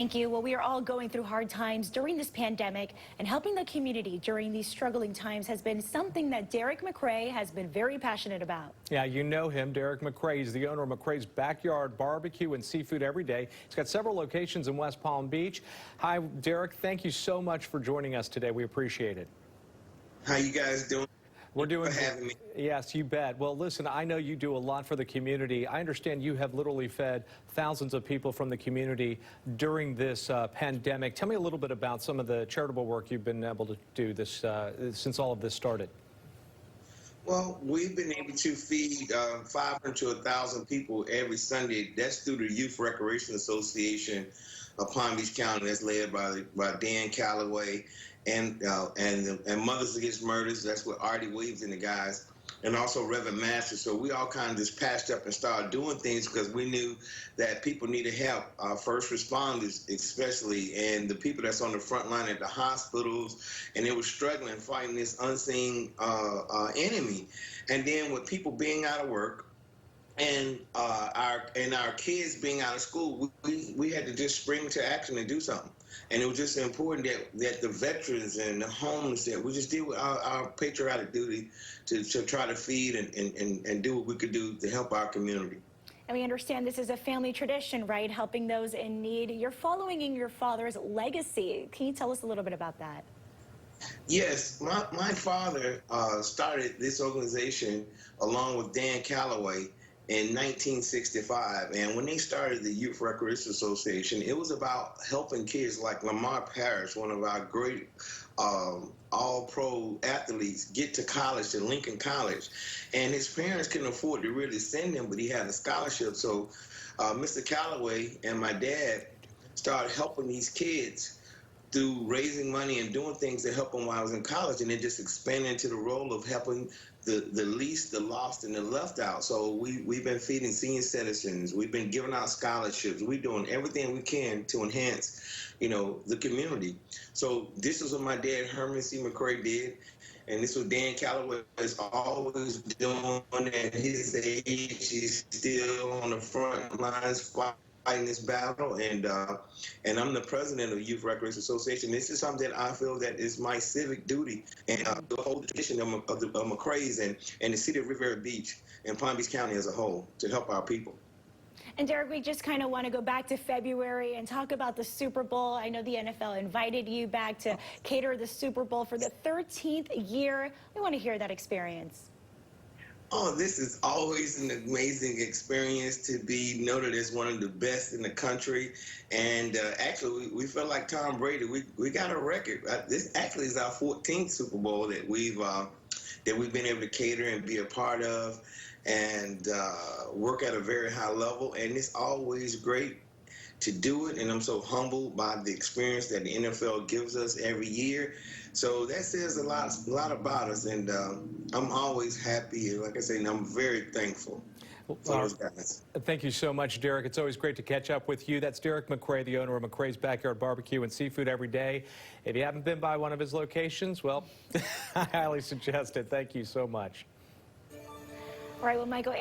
Thank you. Well, we are all going through hard times during this pandemic, and helping the community during these struggling times has been something that Derrick McCray has been very passionate about. Yeah, you know him, Derrick McCray. He's the owner of McCray's Backyard Barbecue and Seafood Every Day. He's got several locations in West Palm Beach. Hi, Derrick. Thank you so much for joining us today. We appreciate it. How you guys doing? We're doing for having me. Yes, you bet. Well, listen, I know you do a lot for the community. I understand you have literally fed thousands of people from the community during this pandemic. Tell me a little bit about some of the charitable work you've been able to do this since all of this started. Well, we've been able to feed 500 to 1,000 people every Sunday. That's through the Youth Recreation Association of Palm Beach County. That's led by Dan Calloway and Mothers Against Murders. That's with Artie Williams and the guys, and also Reverend Master. So we all kind of just patched up and started doing things because we knew that people needed help, first responders especially, and the people that's on the front line at the hospitals, and they were struggling fighting this unseen enemy. And then with people being out of work, and our kids being out of school, we had to just spring to action and do something. And it was just important that the veterans and the homeless, that we just did with our patriotic duty to try to feed and do what we could do to help our community. And we understand this is a family tradition, right? Helping those in need. You're following in your father's legacy. Can you tell us a little bit about that? Yes, my father started this organization along with Dan Calloway in 1965, and when they started the Youth Recreation Association, it was about helping kids like Lamar Parrish, one of our great all-pro athletes, get to college, to Lincoln College. And his parents couldn't afford to really send him, but he had a scholarship. So Mr. Calloway and my dad started helping these kids through raising money and doing things to help them while I was in college, and it just expanded into the role of helping the least, the lost, and the left out. So we've been feeding senior citizens. We've been giving out scholarships. We're doing everything we can to enhance, the community. So this is what my dad, Herman C. McCray, did. And this was Dan Calloway is always doing at his age. He's still on the front lines fighting this battle, and I'm the president of the Youth Recreation Association. This is something that I feel that is my civic duty, and the whole tradition of McCray's and the city of Riviera Beach and Palm Beach County as a whole to help our people. And Derrick, we just kind of want to go back to February and talk about the Super Bowl. I know the NFL invited you back to cater the Super Bowl for the 13th year. We want to hear that experience. Oh, this is always an amazing experience to be noted as one of the best in the country. And actually, we felt like Tom Brady. We got a record. This actually is our 14th Super Bowl that we've been able to cater and be a part of, and work at a very high level. And it's always great to do it, and I'm so humbled by the experience that the NFL gives us every year. So that says a lot about us, and I'm always happy. Like I say, and I'm very thankful for those guys. Thank you so much, Derrick. It's always great to catch up with you. That's Derrick McCray, the owner of McCray's Backyard Barbecue and Seafood Every Day. If you haven't been by one of his locations, well, I highly suggest it. Thank you so much. All right, well, Michael.